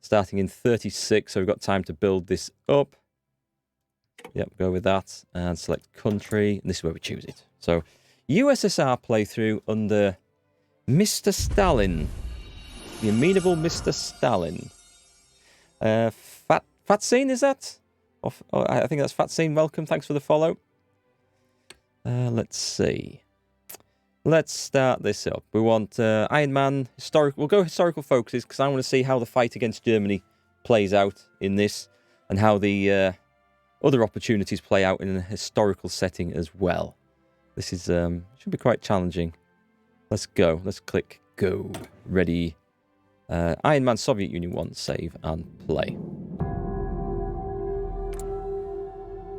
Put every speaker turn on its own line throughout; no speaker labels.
starting in 36, so we've got time to build this up. Yep, go with that, and select country, and this is where we choose it. So, USSR playthrough under Mr. Stalin. The amenable Mr. Stalin. Fatsine, is that? I think that's Fatsine. Welcome, thanks for the follow. Let's see. Let's start this up. We want Iron Man, historical. We'll go historical focuses, because I want to see how the fight against Germany plays out in this, and how the other opportunities play out in a historical setting as well. This is should be quite challenging. Let's go. Let's click go. Ready. Iron Man, Soviet Union 1, save and play.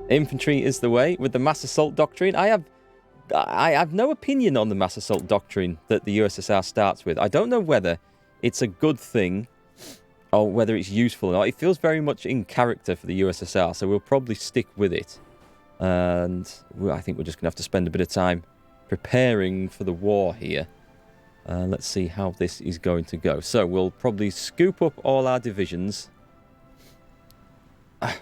Infantry is the way with the mass assault doctrine. I have no opinion on the mass assault doctrine that the USSR starts with. I don't know whether it's a good thing or whether it's useful or not. It feels very much in character for the USSR, so we'll probably stick with it. And I think we're just going to have to spend a bit of time preparing for the war here. Let's see how this is going to go. So we'll probably scoop up all our divisions.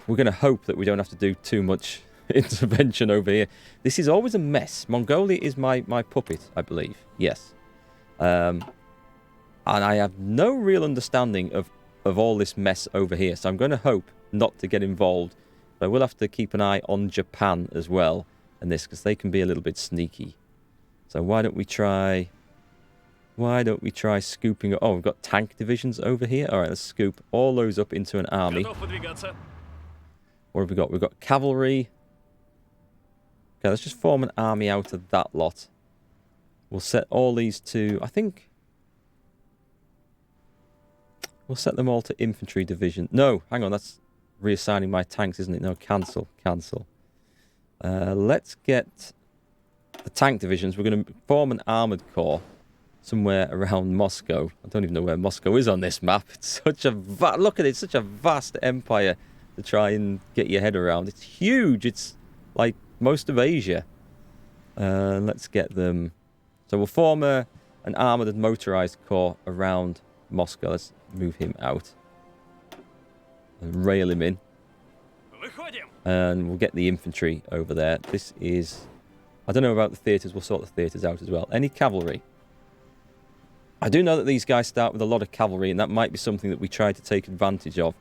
We're going to hope that we don't have to do too much intervention over here. This is always a mess. Mongolia is my puppet, I believe. Yes. And I have no real understanding of all this mess over here. So I'm going to hope not to get involved. But I will have to keep an eye on Japan as well in this, because they can be a little bit sneaky. So why don't we try scooping up? Oh, we've got tank divisions over here. All right, let's scoop all those up into an army. What have we got? We've got cavalry. Okay, let's just form an army out of that lot. We'll set all these to, I think, we'll set them all to infantry division. No, hang on, that's reassigning my tanks, isn't it? No, cancel. Let's get the tank divisions. We're going to form an armoured corps somewhere around Moscow. I don't even know where Moscow is on this map. It's such a look at it, it's such a vast empire to try and get your head around. It's huge. It's like most of Asia. Let's get them. So we'll form an armoured and motorised corps around Moscow. Let's move him out and rail him in. And we'll get the infantry over there. This is, I don't know about the theatres. We'll sort the theatres out as well. Any cavalry? I do know that these guys start with a lot of cavalry, and that might be something that we try to take advantage of.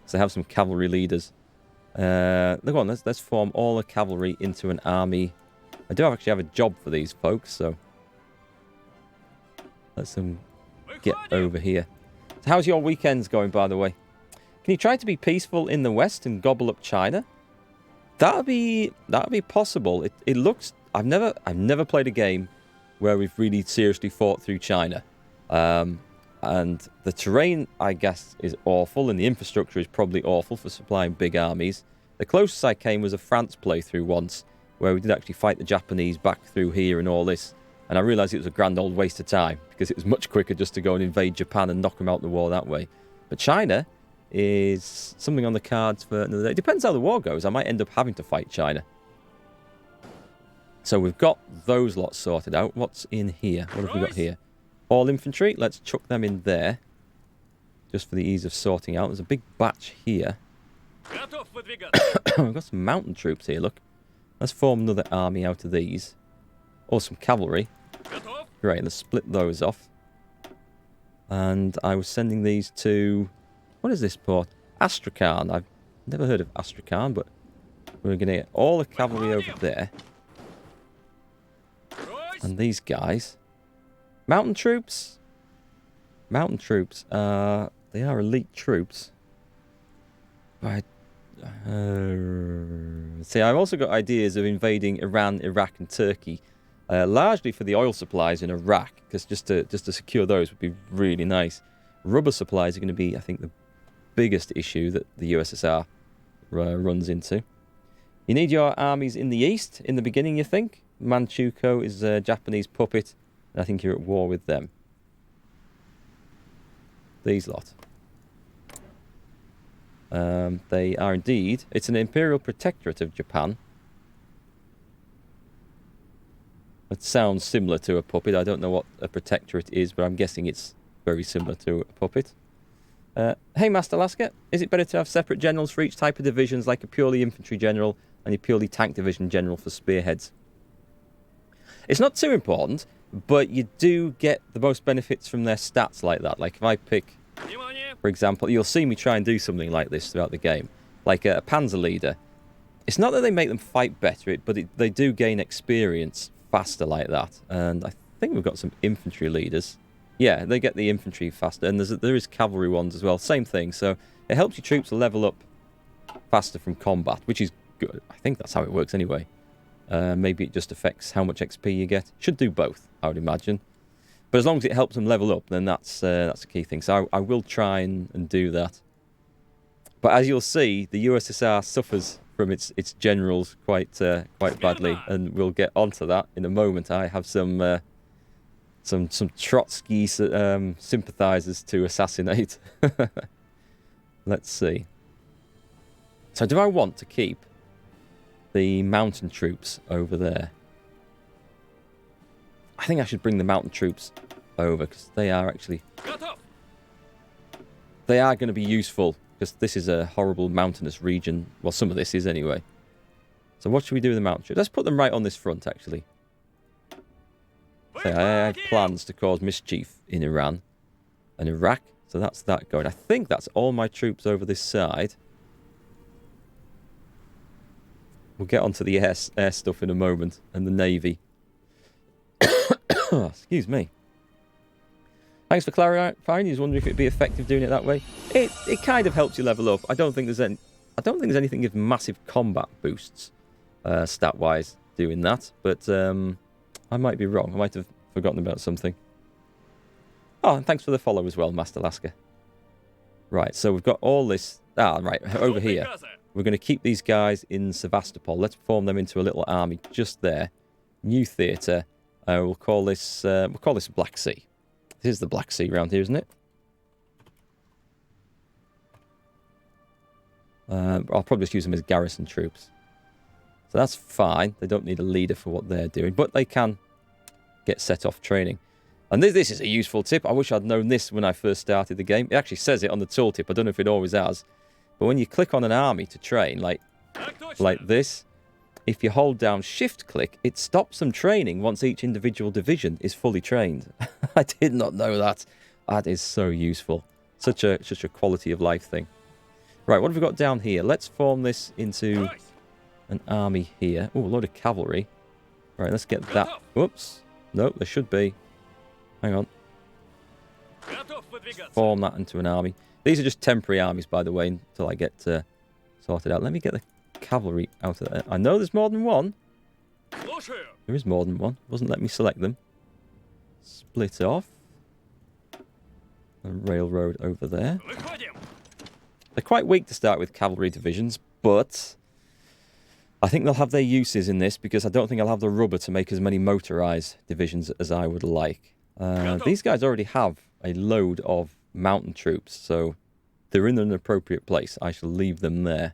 So they have some cavalry leaders. Look on, let's form all the cavalry into an army. I do actually have a job for these folks, so let's get over here. So how's your weekends going, by the way? Can you try to be peaceful in the West and gobble up China? That'd be possible. It looks. I've never played a game where we've really seriously fought through China. And the terrain, I guess, is awful, and the infrastructure is probably awful for supplying big armies. The closest I came was a France playthrough once, where we did actually fight the Japanese back through here and all this. And I realised it was a grand old waste of time, because it was much quicker just to go and invade Japan and knock them out the war that way. But China is something on the cards for another day. It depends how the war goes. I might end up having to fight China. So we've got those lots sorted out. What's in here? What have we got here? All infantry. Let's chuck them in there, just for the ease of sorting out. There's a big batch here. We've got some mountain troops here, look. Let's form another army out of these. Or some cavalry. Great, let's split those off. And I was sending these to... What is this port? Astrakhan. I've never heard of Astrakhan, but we're going to get all the cavalry over there. And these guys. Mountain troops? Mountain troops. They are elite troops. Right. See, I've also got ideas of invading Iran, Iraq, and Turkey, largely for the oil supplies in Iraq, because just to secure those would be really nice. Rubber supplies are going to be, I think, the biggest issue that the USSR runs into. You need your armies in the east in the beginning, you think? Manchukuo is a Japanese puppet, and I think you're at war with them. These lot. They are indeed. It's an imperial protectorate of Japan. It sounds similar to a puppet. I don't know what a protectorate is, but I'm guessing it's very similar to a puppet. Hey, Master Lasker, is it better to have separate generals for each type of divisions, like a purely infantry general and a purely tank division general for spearheads? It's not too important, but you do get the most benefits from their stats like that. Like if I pick, for example, you'll see me try and do something like this throughout the game. Like a panzer leader. It's not that they make them fight better, but they do gain experience faster like that. And I think we've got some infantry leaders. Yeah, they get the infantry faster. And there is cavalry ones as well. Same thing. So it helps your troops level up faster from combat, which is good. I think that's how it works anyway. Maybe it just affects how much XP you get. Should do both, I would imagine. But as long as it helps them level up, then that's a key thing. So I will try and do that. But as you'll see, the USSR suffers from its generals quite badly, and we'll get onto that in a moment. I have some Trotsky sympathizers to assassinate. Let's see. So do I want to keep the mountain troops over there? I think I should bring the mountain troops over, because they are actually... They are going to be useful, because this is a horrible mountainous region. Well, some of this is anyway. So what should we do with the mountain troops? Let's put them right on this front, actually. So I have plans to cause mischief in Iran and Iraq. So that's that going. I think that's all my troops over this side. We'll get onto the air stuff in a moment, and the navy. Excuse me. Thanks for clarifying. You was wondering if it'd be effective doing it that way. It kind of helps you level up. I don't think there's anything with massive combat boosts, stat wise, doing that. But I might be wrong. I might have forgotten about something. Oh, and thanks for the follow as well, Master Lasker. Right, so we've got all this. Right, over here. We're going to keep these guys in Sevastopol. Let's form them into a little army just there. New theatre. We'll call this Black Sea. This is the Black Sea around here, isn't it? I'll probably just use them as garrison troops. So that's fine. They don't need a leader for what they're doing, but they can get set off training. And this is a useful tip. I wish I'd known this when I first started the game. It actually says it on the tooltip. I don't know if it always has. But when you click on an army to train, like this, if you hold down shift-click, it stops them training once each individual division is fully trained. I did not know that. That is so useful. Such a quality of life thing. Right, what have we got down here? Let's form this into an army here. Oh, a lot of cavalry. Right, let's get that. Whoops. Nope, there should be. Hang on. Let's form that into an army. These are just temporary armies, by the way, until I get sorted out. Let me get the cavalry out of there. I know there's more than one. There is more than one. Wasn't letting me select them. Split off. A railroad over there. They're quite weak to start with, cavalry divisions, but I think they'll have their uses in this, because I don't think I'll have the rubber to make as many motorized divisions as I would like. These guys already have a load of mountain troops, so they're in an appropriate place. I shall leave them there.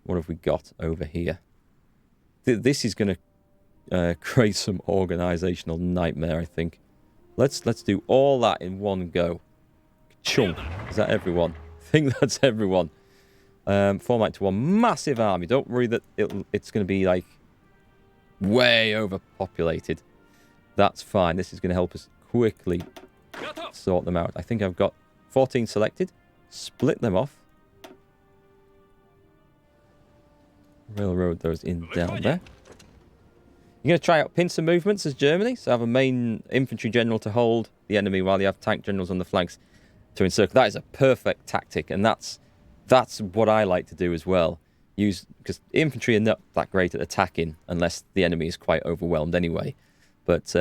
What have we got over here? This is going to create some organizational nightmare, I think. Let's do all that in one go. Chunk. Is that everyone? I think that's everyone. Form it to one massive army. Don't worry that it's going to be like way overpopulated. That's fine. This is going to help us quickly sort them out. I think I've got 14 selected. Split them off. Railroad those in down there. You're going to try out pincer movements as Germany. So have a main infantry general to hold the enemy while you have tank generals on the flanks to encircle. That is a perfect tactic, and that's what I like to do as well. Because infantry are not that great at attacking unless the enemy is quite overwhelmed anyway. But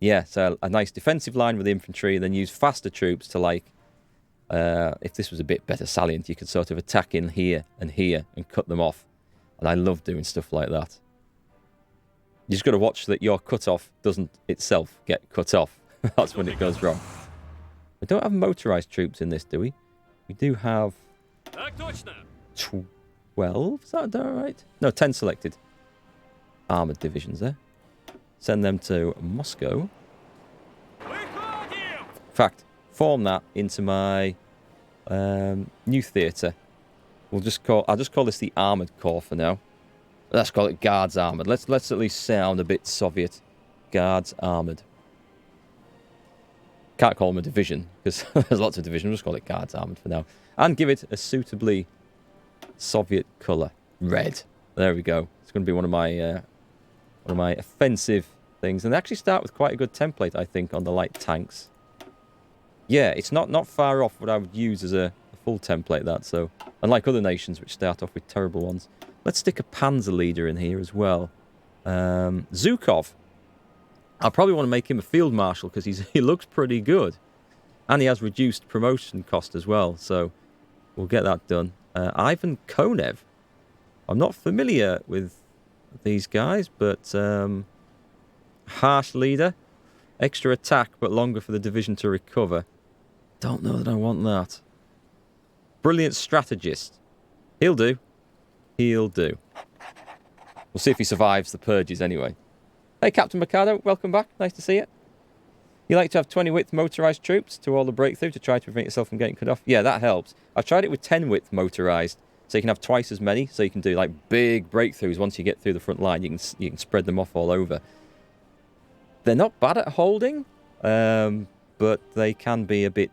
yeah, so a nice defensive line with infantry, and then use faster troops to, like, if this was a bit better salient, you could sort of attack in here and cut them off. And I love doing stuff like that. You just got to watch that your cut-off doesn't itself get cut off. That's when it goes wrong. We don't have motorized troops in this, do we? We do have 12. Is that all right? No, 10 selected. Armored divisions there. Send them to Moscow. In fact, form that into my New theatre. I'll just call this the Armoured Corps for now. Let's call it Guards Armoured. Let's at least sound a bit Soviet. Guards Armoured. Can't call them a division, because there's lots of divisions. We'll just call it Guards Armoured for now. And give it a suitably Soviet colour. Red. There we go. It's going to be one of my offensive things. And they actually start with quite a good template, I think, on the light tanks. Yeah, it's not far off what I would use as a full template, that. So, unlike other nations, which start off with terrible ones. Let's stick a Panzer leader in here as well. Zhukov. I'll probably want to make him a field marshal because he looks pretty good. And he has reduced promotion cost as well. So we'll get that done. Ivan Konev. I'm not familiar with these guys, but harsh leader. Extra attack, but longer for the division to recover. Don't know that I want that. Brilliant strategist. He'll do. He'll do. We'll see if he survives the purges anyway. Hey, Captain Mikado, welcome back. Nice to see you. You like to have 20-width motorised troops to all the breakthrough to try to prevent yourself from getting cut off? Yeah, that helps. I've tried it with 10-width motorised, so you can have twice as many, so you can do like big breakthroughs once you get through the front line. You can spread them off all over. They're not bad at holding, but they can be a bit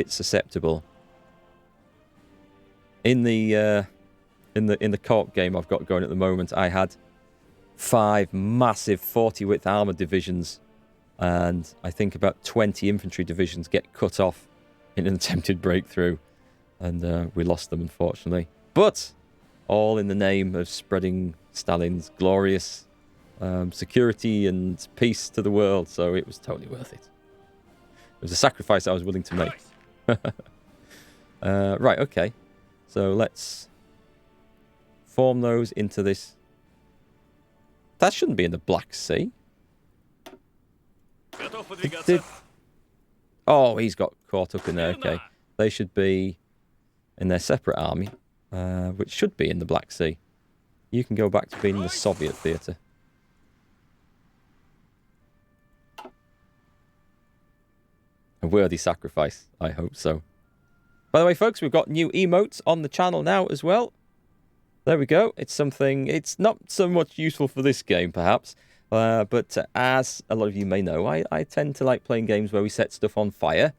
susceptible. In the co-op game I've got going at the moment, I had 5 massive 40-width armoured divisions, and I think about 20 infantry divisions get cut off in an attempted breakthrough, and we lost them, unfortunately. But all in the name of spreading Stalin's glorious security and peace to the world, so it was totally worth it. It was a sacrifice I was willing to make. Right, okay. So let's form those into this. That shouldn't be in the Black Sea. Oh, he's got caught up in there. Okay. They should be in their separate army, which should be in the Black Sea. You can go back to being in the Soviet theatre. A worthy sacrifice, I hope so. By the way, folks, we've got new emotes on the channel now as well. There we go. It's something, it's not so much useful for this game, perhaps. But as a lot of you may know, I tend to like playing games where we set stuff on fire.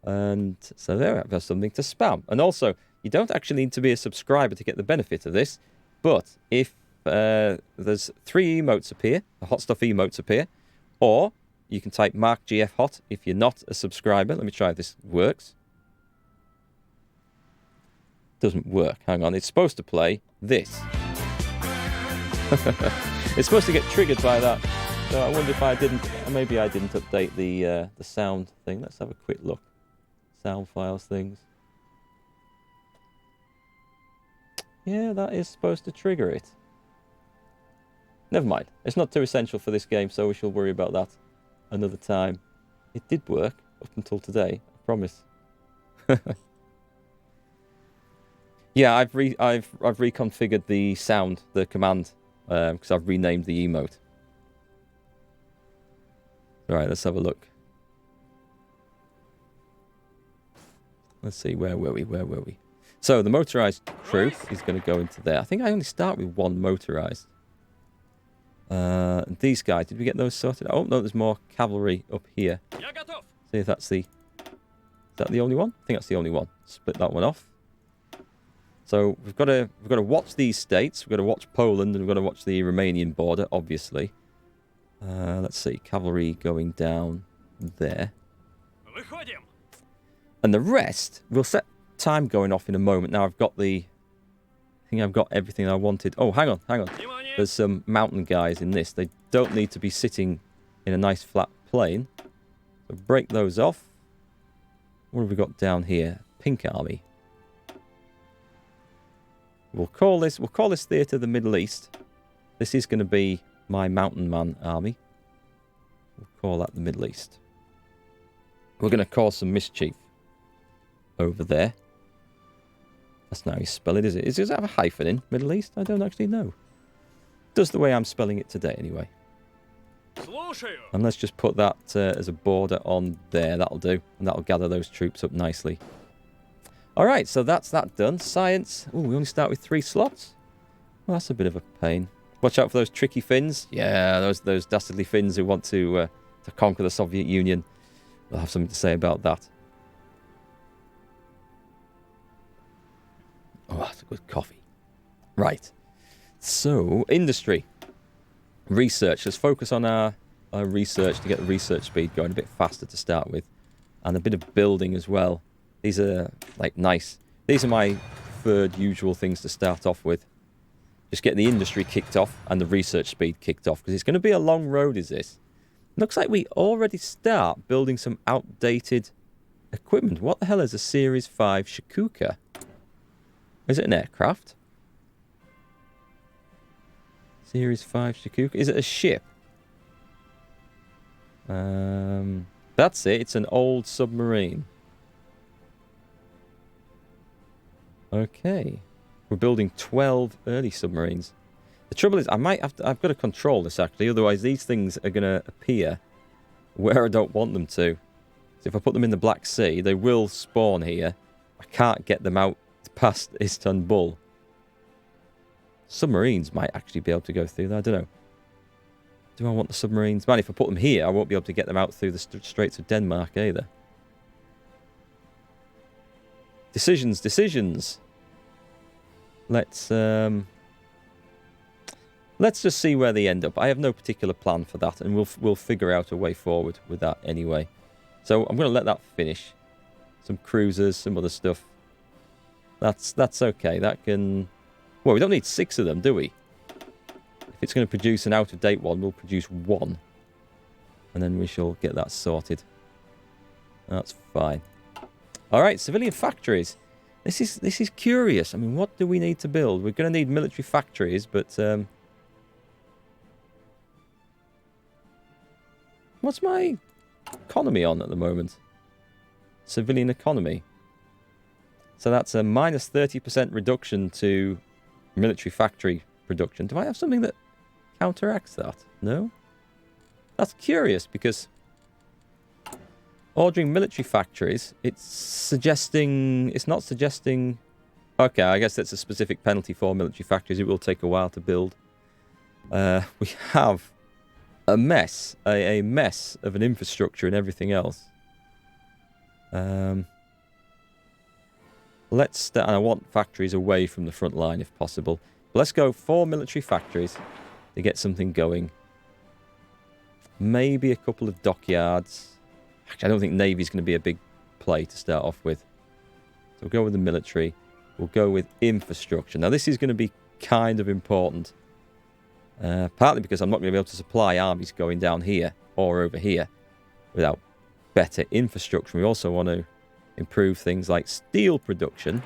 And so there we have something to spam. And also, you don't actually need to be a subscriber to get the benefit of this. But if there's 3 emotes appear, the hot stuff emotes appear, or you can type Mark GF Hot if you're not a subscriber. Let me try if this works. Doesn't work. Hang on. It's supposed to play this. It's supposed to get triggered by that. So I wonder if I didn't, maybe I didn't update the sound thing. Let's have a quick look. Sound files things. Yeah, that is supposed to trigger it. Never mind. It's not too essential for this game, so we shall worry about that another time. It did work up until today, I promise. Yeah, I've reconfigured the sound, the command, because I've renamed the emote. All right, let's have a look. Let's see, where were we? So the motorized troop is going to go into there. I think I only start with 1 motorized. These guys, did we get those sorted? Oh no, there's more cavalry up here. See if that's the. Is that the only one? I think that's the only one. Split that one off. So we've got to watch these states. We've got to watch Poland, and we've got to watch the Romanian border, obviously. Let's see, cavalry going down there. And the rest, we'll set time going off in a moment. Now I've got I think I've got everything I wanted. Oh, hang on. There's some mountain guys in this. They don't need to be sitting in a nice flat plain. So break those off. What have we got down here? Pink Army. We'll call this theatre the Middle East. This is going to be my Mountain Man army. We'll call that the Middle East. We're going to cause some mischief over there. That's not how you spell it, is it? Does it have a hyphen in Middle East? I don't actually know. Does the way I'm spelling it today, anyway. And let's just put that as a border on there. That'll do. And that'll gather those troops up nicely. All right, so that's that done. Science. Oh, we only start with 3 slots. Well, that's a bit of a pain. Watch out for those tricky Finns. Yeah, those dastardly Finns who want to conquer the Soviet Union. We'll have something to say about that. Oh, that's a good coffee. Right. So, industry. Research. Let's focus on our research to get the research speed going a bit faster to start with. And a bit of building as well. These are, like, nice. These are my preferred usual things to start off with. Just get the industry kicked off and the research speed kicked off. Because it's going to be a long road, is this? Looks like we already start building some outdated equipment. What the hell is a Series 5 Shikuka? Is it an aircraft? Series 5 Shikuka. Is it a ship? That's it. It's an old submarine. Okay. We're building 12 early submarines. The trouble is, I've got to control this actually, otherwise these things are going to appear where I don't want them to. So if I put them in the Black Sea, they will spawn here. I can't get them out past Istanbul. Submarines might actually be able to go through there, I don't know. Do I want the submarines? Man, if I put them here, I won't be able to get them out through the Straits of Denmark either. Decisions. Let's just see where they end up. I have no particular plan for that, and we'll figure out a way forward with that anyway. So I'm going to let that finish. Some cruisers, some other stuff. That's okay. That can... Well, we don't need 6 of them, do we? If it's going to produce an out-of-date one, we'll produce 1. And then we shall get that sorted. That's fine. All right, civilian factories. This is curious. I mean, what do we need to build? We're going to need military factories, but... What's my economy on at the moment? Civilian economy. So that's a minus 30% reduction to military factory production. Do I have something that counteracts that? No? That's curious because ordering military factories, it's not suggesting... Okay, I guess that's a specific penalty for military factories. It will take a while to build. We have a mess of an infrastructure and everything else. Let's start, and I want factories away from the front line if possible. But let's go 4 military factories to get something going. Maybe a couple of dockyards. Actually, I don't think Navy's going to be a big play to start off with. So we'll go with the military. We'll go with infrastructure. Now, this is going to be kind of important. Partly because I'm not going to be able to supply armies going down here or over here without better infrastructure. We also want to improve things like steel production,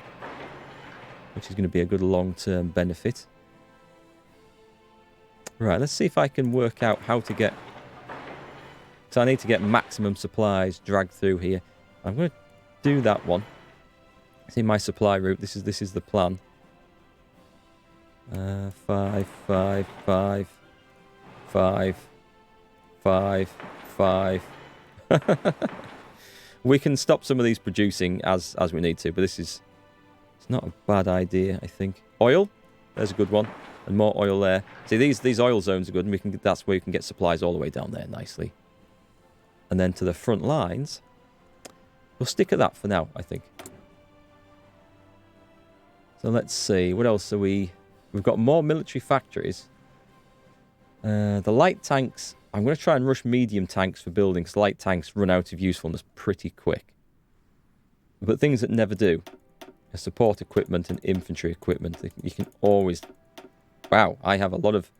which is going to be a good long-term benefit. Right, let's see if I can work out how to get... So I need to get maximum supplies dragged through here. I'm going to do that one. See my supply route. This is the plan. 5, 5, 5, 5, 5, 5. We can stop some of these producing as we need to, but it's not a bad idea, I think. Oil, there's a good one, and more oil there. See, these oil zones are good, and that's where you can get supplies all the way down there nicely. And then to the front lines, we'll stick at that for now, I think. So let's see, what else are we... We've got more military factories. The light tanks... I'm going to try and rush medium tanks for building, because light tanks run out of usefulness pretty quick. But things that never do are support equipment and infantry equipment. You can always... Wow, I have a lot of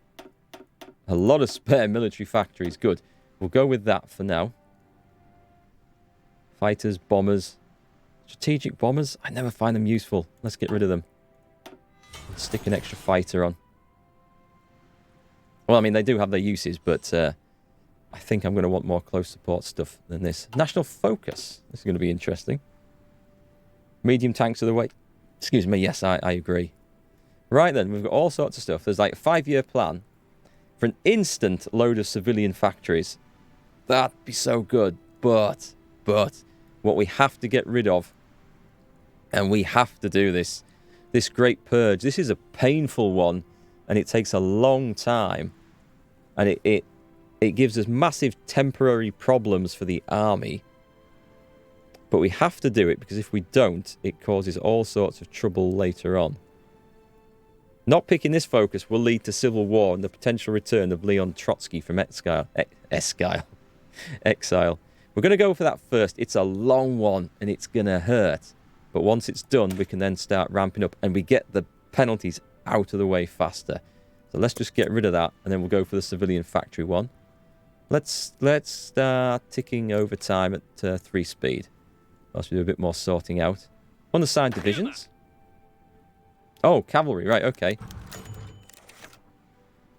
spare military factories. Good. We'll go with that for now. Fighters, bombers. Strategic bombers? I never find them useful. Let's get rid of them. Let's stick an extra fighter on. Well, I mean, they do have their uses, but I think I'm going to want more close support stuff than this. National focus. This is going to be interesting. Medium tanks are the way. Excuse me, yes, I agree. Right then, we've got all sorts of stuff. There's like a 5-year plan for an instant load of civilian factories. That'd be so good. But what we have to get rid of And we have to do this. This Great Purge. This is a painful one. And it takes a long time. And it gives us massive temporary problems for the army. But we have to do it because if we don't, it causes all sorts of trouble later on. Not picking this focus will lead to civil war and the potential return of Leon Trotsky from exile. Exile. We're going to go for that first. It's a long one and it's going to hurt. But once it's done, we can then start ramping up and we get the penalties out of the way faster. So let's just get rid of that and then we'll go for the civilian factory one. Let's start ticking over time at 3 speed. Whilst we do a bit more sorting out. Unassigned divisions. Oh, cavalry, right, okay.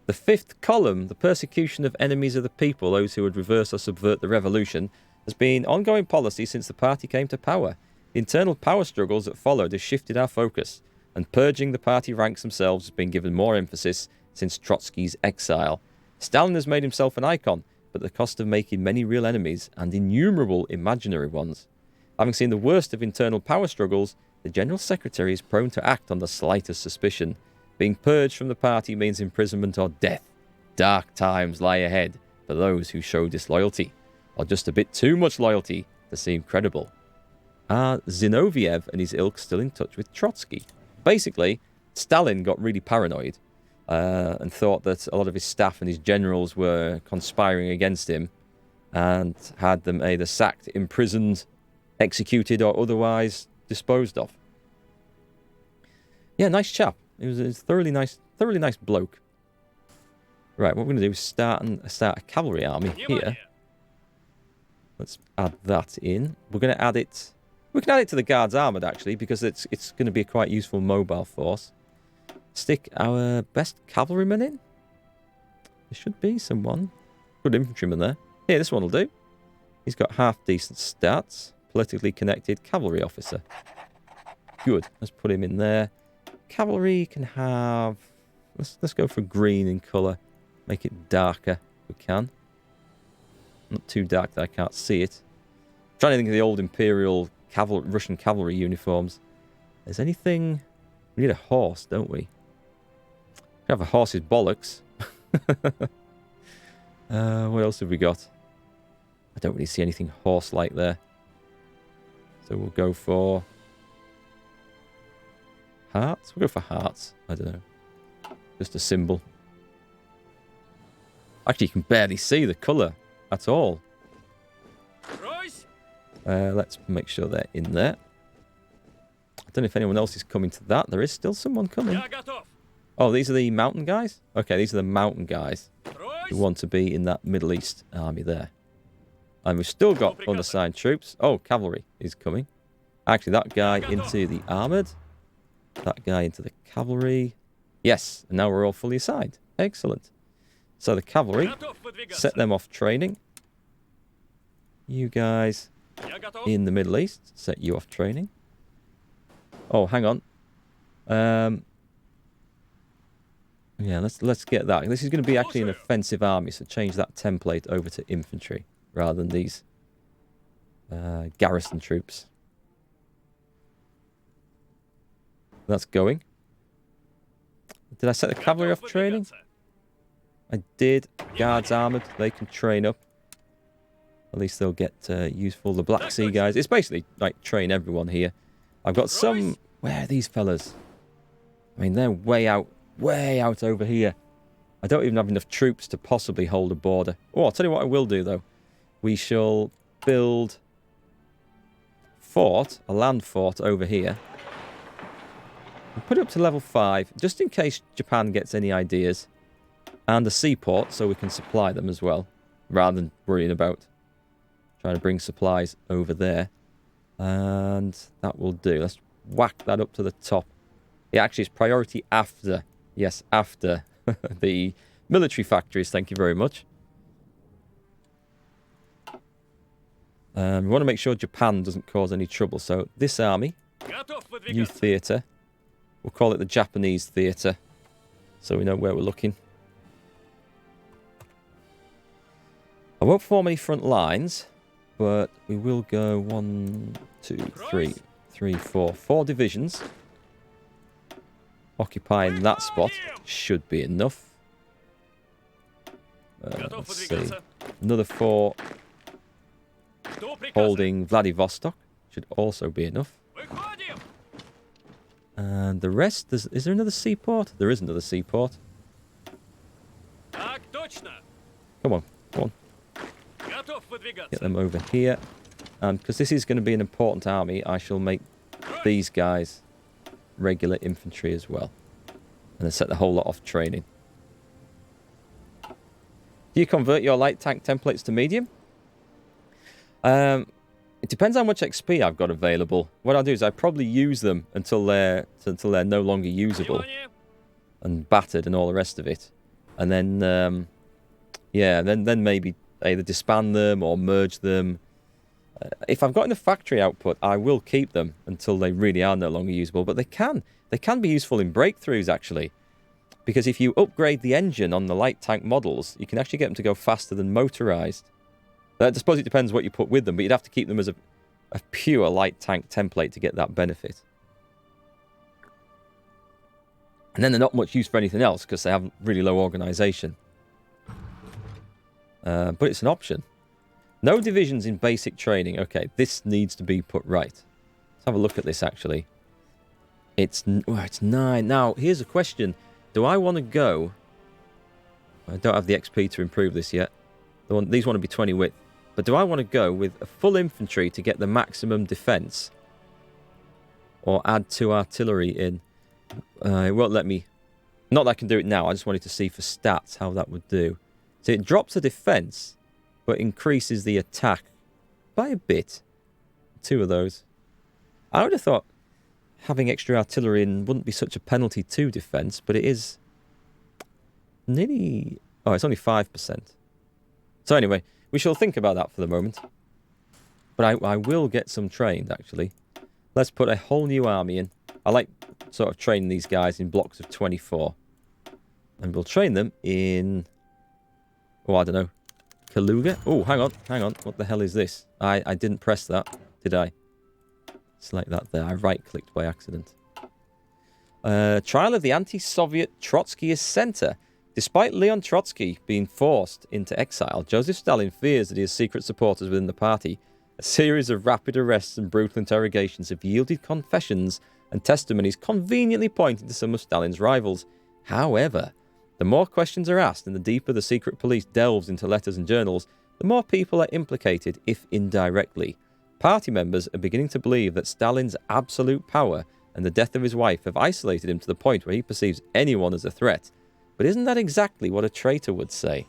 The 5th column, the persecution of enemies of the people, those who would reverse or subvert the revolution, has been ongoing policy since the party came to power. The internal power struggles that followed have shifted our focus, and purging the party ranks themselves has been given more emphasis since Trotsky's exile. Stalin has made himself an icon, but at the cost of making many real enemies and innumerable imaginary ones. Having seen the worst of internal power struggles, the General Secretary is prone to act on the slightest suspicion. Being purged from the party means imprisonment or death. Dark times lie ahead for those who show disloyalty, or just a bit too much loyalty to seem credible. Are Zinoviev and his ilk still in touch with Trotsky? Basically, Stalin got really paranoid and thought that a lot of his staff and his generals were conspiring against him and had them either sacked, imprisoned, executed or otherwise disposed of. Yeah, nice chap. He was a thoroughly nice bloke. Right, what we're going to do is start a cavalry army here. Let's add that in. We're going to add it. We can add it to the Guards Armoured actually because it's going to be a quite useful mobile force. Stick our best cavalryman in. There should be someone. Good infantryman there. Here, this one will do. He's got half decent stats. Politically connected cavalry officer. Good. Let's put him in there. Cavalry can have... Let's go for green in colour. Make it darker if we can. Not too dark that I can't see it. I'm trying to think of the old Imperial Russian cavalry uniforms. There's anything... We need a horse, don't we? We have a horse's bollocks. What else have we got? I don't really see anything horse-like there. So we'll go for hearts. We'll go for hearts. I don't know. Just a symbol. Actually, you can barely see the colour at all. Let's make sure they're in there. I don't know if anyone else is coming to that. There is still someone coming. Oh, these are the mountain guys? Okay, these are the mountain guys who want to be in that Middle East army there. And we've still got unassigned troops. Oh, cavalry is coming. Actually, that guy into the armoured. That guy into the cavalry. Yes, and now we're all fully assigned. Excellent. So the cavalry, set them off training. You guys in the Middle East, set you off training. Oh, hang on. Yeah, let's get that. This is going to be actually an offensive army, so change that template over to infantry rather than these garrison troops. That's going. Did I set the cavalry off training? I did. Guards armoured, they can train up. At least they'll get useful. The Black Sea guys. It's basically like train everyone here. I've got some... Where are these fellas? I mean, they're way out over here. I don't even have enough troops to possibly hold a border. Oh, I'll tell you what I will do, though. We shall build a land fort over here. And put it up to level 5, just in case Japan gets any ideas. And a seaport, so we can supply them as well. Rather than worrying about trying to bring supplies over there. And that will do. Let's whack that up to the top. Yeah, actually, it's priority after. Yes, after the military factories. Thank you very much. We want to make sure Japan doesn't cause any trouble. So this army, new theatre. We'll call it the Japanese theatre. So we know where we're looking. I won't form any front lines. But we will go 1, 2, 3. 3, 4. 4 divisions. Occupying that spot should be enough. Let's see. Another 4 holding Vladivostok should also be enough. And the rest, is there another seaport? There is another seaport. Come on, come on. Get them over here. And because this is going to be an important army, I shall make these guys regular infantry as well. And then set the whole lot off training. Do you convert your light tank templates to medium? It depends how much XP I've got available. What I'll do is I probably use them until they're no longer usable and battered and all the rest of it. And then, yeah, then maybe either disband them or merge them. If I've got enough factory output, I will keep them until they really are no longer usable. But they can be useful in breakthroughs, actually. Because if you upgrade the engine on the light tank models, you can actually get them to go faster than motorized. I suppose it depends what you put with them, but you'd have to keep them as a pure light tank template to get that benefit. And then they're not much use for anything else because they have really low organization. But it's an option. No divisions in basic training. Okay, this needs to be put right. Let's have a look at this, actually. It's 9. Now, here's a question. Do I want to go... I don't have the XP to improve this yet. These want to be 20 width. But do I want to go with a full infantry to get the maximum defense? Or add 2 artillery in? It won't let me... Not that I can do it now. I just wanted to see for stats how that would do. So it drops the defense, but increases the attack by a bit. 2 of those. I would have thought having extra artillery in wouldn't be such a penalty to defense, but it is nearly... Oh, it's only 5%. So anyway, we shall think about that for the moment. But I will get some trained, actually. Let's put a whole new army in. I like sort of training these guys in blocks of 24. And we'll train them in... Oh, I don't know. Kaluga? Oh, hang on. What the hell is this? I didn't press that, did I? Select that there. I right-clicked by accident. Trial of the anti-Soviet Trotskyist Center. Despite Leon Trotsky being forced into exile, Joseph Stalin fears that he has secret supporters within the party. A series of rapid arrests and brutal interrogations have yielded confessions and testimonies conveniently pointing to some of Stalin's rivals. However, the more questions are asked and the deeper the secret police delves into letters and journals, the more people are implicated, if indirectly. Party members are beginning to believe that Stalin's absolute power and the death of his wife have isolated him to the point where he perceives anyone as a threat. But isn't that exactly what a traitor would say?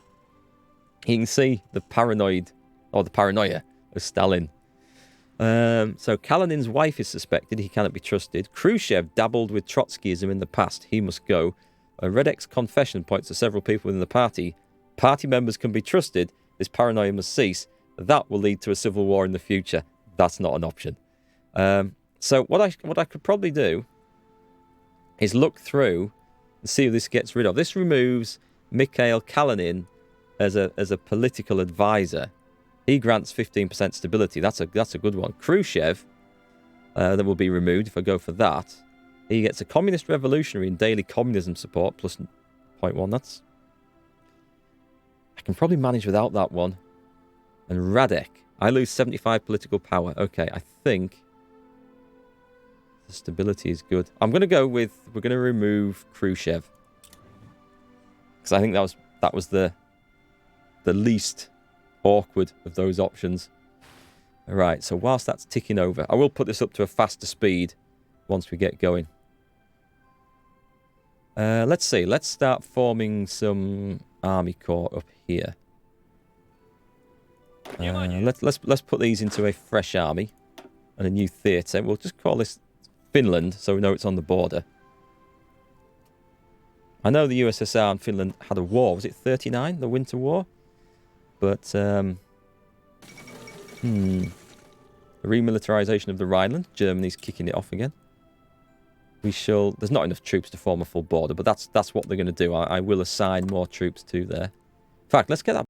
You can see the paranoia of Stalin. So Kalinin's wife is suspected. He cannot be trusted. Khrushchev dabbled with Trotskyism in the past. He must go. A Redek's confession points to several people within the party. Party members can be trusted. This paranoia must cease. That will lead to a civil war in the future. That's not an option. So what I could probably do is look through and see if this gets rid of. This removes Mikhail Kalinin as a political advisor. He grants 15% stability. That's a good one. Khrushchev, that will be removed if I go for that. He gets a communist revolutionary and daily communism support plus 0.1. That's... I can probably manage without that one. And Radek. I lose 75 political power. Okay, I think the stability is good. I'm going to go with... We're going to remove Khrushchev. Because I think that was the least awkward of those options. Alright, so whilst that's ticking over, I will put this up to a faster speed once we get going. Let's see. Let's start forming some army corps up here. Let's put these into a fresh army and a new theatre. We'll just call this Finland, so we know it's on the border. I know the USSR and Finland had a war. Was it 39, the Winter War? But the remilitarization of the Rhineland. Germany's kicking it off again. We shall... There's not enough troops to form a full border, but that's what they're going to do. I will assign more troops to there. In fact, let's get that